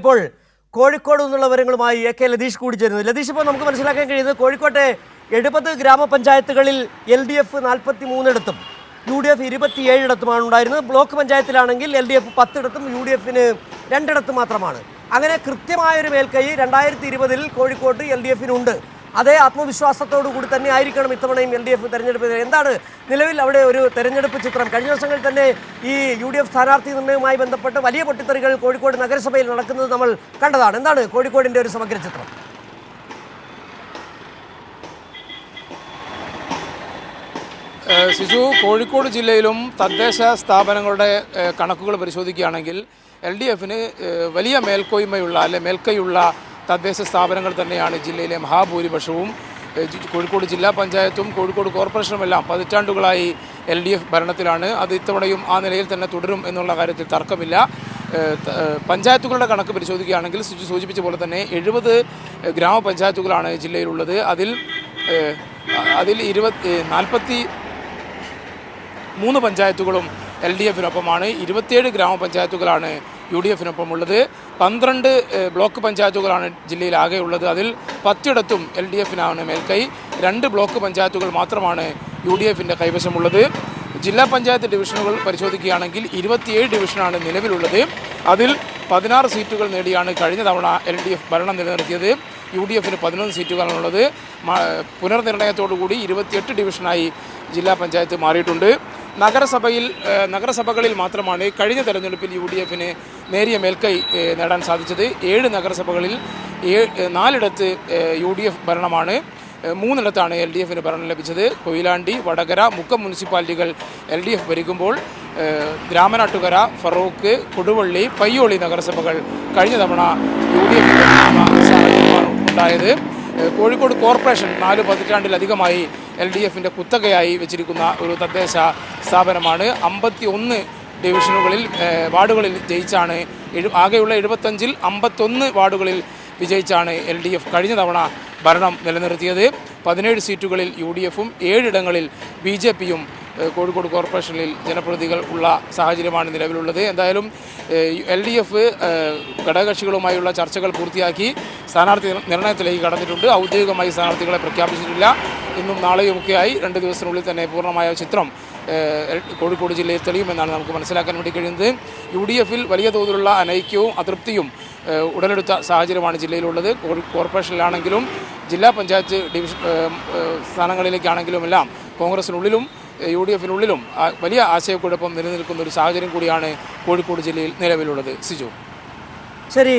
ഇപ്പോൾ കോഴിക്കോട് നിന്നുള്ള വിവരങ്ങളുമായി AK ലതീഷ് കൂടി ചേരുന്നു. ലതീഷ്, ഇപ്പോൾ നമുക്ക് മനസ്സിലാക്കാൻ കഴിയുന്നത് കോഴിക്കോട്ടെ 70 ഗ്രാമപഞ്ചായത്തുകളിൽ LDF 43 ഇടത്തും UDF 27 ഇടത്തുമാണ് ഉണ്ടായിരുന്നത്. ബ്ലോക്ക് പഞ്ചായത്തിലാണെങ്കിൽ LDF 10 ഇടത്തും UDFന് 2 ഇടത്തും മാത്രമാണ്. അങ്ങനെ കൃത്യമായൊരു മേൽക്കൈ 2020 കോഴിക്കോട്ട് LDFനുണ്ട്. അതേ ആത്മവിശ്വാസത്തോടു കൂടി തന്നെ ആയിരിക്കണം ഇത്തവണയും LDF തെരഞ്ഞെടുപ്പ്. എന്താണ് നിലവിൽ അവിടെ ഒരു തെരഞ്ഞെടുപ്പ് ചിത്രം? കഴിഞ്ഞ ദിവസങ്ങളിൽ തന്നെ ഈ UDF സ്ഥാനാർത്ഥി നിർണ്ണയവുമായി ബന്ധപ്പെട്ട് വലിയ പൊട്ടിത്തെറികൾ കോഴിക്കോട് നഗരസഭയിൽ നടക്കുന്നത് നമ്മൾ കണ്ടതാണ്. എന്താണ് കോഴിക്കോടിൻ്റെ ഒരു സമഗ്ര ചിത്രം? സിജു, കോഴിക്കോട് ജില്ലയിലും തദ്ദേശ സ്ഥാപനങ്ങളുടെ കണക്കുകൾ പരിശോധിക്കുകയാണെങ്കിൽ LDFന് വലിയ മേൽക്കൈയുള്ള തദ്ദേശ സ്ഥാപനങ്ങൾ തന്നെയാണ് ജില്ലയിലെ മഹാഭൂരിപക്ഷവും. കോഴിക്കോട് ജില്ലാ പഞ്ചായത്തും കോഴിക്കോട് കോർപ്പറേഷനുമെല്ലാം പതിറ്റാണ്ടുകളായി LDF ഭരണത്തിലാണ്. അത് ഇത്തവണയും ആ നിലയിൽ തന്നെ തുടരും എന്നുള്ള കാര്യത്തിൽ തർക്കമില്ല. പഞ്ചായത്തുകളുടെ കണക്ക് പരിശോധിക്കുകയാണെങ്കിൽ സൂചിപ്പിച്ച പോലെ തന്നെ 70 ഗ്രാമപഞ്ചായത്തുകളാണ് ജില്ലയിലുള്ളത്. അതിൽ 43 പഞ്ചായത്തുകളും LDFനൊപ്പമാണ്. 27 ഗ്രാമപഞ്ചായത്തുകളാണ് UDFനൊപ്പമുള്ളത്. 12 ബ്ലോക്ക് പഞ്ചായത്തുകളാണ് ജില്ലയിൽ ഉള്ളത്. അതിൽ 10 ഇടത്തും LDFനാണ് മേൽക്കൈ. 2 ബ്ലോക്ക് പഞ്ചായത്തുകൾ മാത്രമാണ് UDFൻ്റെ കൈവശമുള്ളത്. ജില്ലാ പഞ്ചായത്ത് ഡിവിഷനുകൾ പരിശോധിക്കുകയാണെങ്കിൽ 27 ഡിവിഷനാണ് നിലവിലുള്ളത്. അതിൽ 16 സീറ്റുകൾ നേടിയാണ് കഴിഞ്ഞ തവണ LDF ഭരണം നിലനിർത്തിയത്. UDFന് 11 സീറ്റുകളാണുള്ളത്. പുനർനിർണയത്തോടുകൂടി 28 ഡിവിഷനായി ജില്ലാ പഞ്ചായത്ത് മാറിയിട്ടുണ്ട്. നഗരസഭകളിൽ മാത്രമാണ് കഴിഞ്ഞ തെരഞ്ഞെടുപ്പിൽ UDFന് നേരിയ മേൽക്കൈ നേടാൻ സാധിച്ചത്. 7 നഗരസഭകളിൽ 4 UDF ഭരണമാണ്. 3 LDFന് ഭരണം ലഭിച്ചത്. കൊയിലാണ്ടി, വടകര, മുക്കം മുനിസിപ്പാലിറ്റികൾ LDF ഭരിക്കുമ്പോൾ രാമനാട്ടുകര, ഫറൂഖ്, കൊടുവള്ളി, പയ്യോളി നഗരസഭകൾ കഴിഞ്ഞ തവണ UDFൻ്റെ സാഹചര്യമാണ് ഉണ്ടായത്. കോഴിക്കോട് കോർപ്പറേഷൻ 4 പതിറ്റാണ്ടിലധികമായി LDFൻ്റെ കുത്തകയായി വെച്ചിരിക്കുന്ന ഒരു തദ്ദേശ സ്ഥാപനമാണ്. 51 ഡിവിഷനുകളിൽ വാർഡുകളിൽ ജയിച്ചാണ്, ആകെയുള്ള 75-ൽ 51 വാർഡുകളിൽ വിജയിച്ചാണ് LDF കഴിഞ്ഞ തവണ ഭരണം നിലനിർത്തിയത്. 17 സീറ്റുകളിൽ UDFും 7 ഇടങ്ങളിൽ BJPയും കോഴിക്കോട് കോർപ്പറേഷനിൽ ജനപ്രതിനിധികൾ ഉള്ള സാഹചര്യമാണ് നിലവിലുള്ളത്. എന്തായാലും LDF ഘടകകക്ഷികളുമായുള്ള ചർച്ചകൾ പൂർത്തിയാക്കി സ്ഥാനാർത്ഥി നിർണയത്തിലേക്ക് കടന്നിട്ടുണ്ട്. ഔദ്യോഗികമായി സ്ഥാനാർത്ഥികളെ പ്രഖ്യാപിച്ചിട്ടില്ല. ഇന്നും നാളെയുമൊക്കെയായി 2 ദിവസത്തിനുള്ളിൽ തന്നെ പൂർണ്ണമായ ചിത്രം കോഴിക്കോട് ജില്ലയിൽ തെളിയുമെന്നാണ് നമുക്ക് മനസ്സിലാക്കാൻ വേണ്ടി കഴിയുന്നത്. UDFൽ വലിയ തോതിലുള്ള അനൈക്യവും അതൃപ്തിയും ഉടലെടുത്ത സാഹചര്യമാണ് ജില്ലയിലുള്ളത്. കോർപ്പറേഷനിലാണെങ്കിലും ജില്ലാ പഞ്ചായത്ത് ഡിവിഷൻ സ്ഥാനങ്ങളിലേക്കാണെങ്കിലുമെല്ലാം കോൺഗ്രസിനുള്ളിലും UDFനുള്ളിലും വലിയ ആശയക്കുഴപ്പം നിലനിൽക്കുന്ന ഒരു സാഹചര്യം കൂടിയാണ് കോഴിക്കോട് ജില്ലയിൽ നിലവിലുള്ളത്. സിജു, ശരി.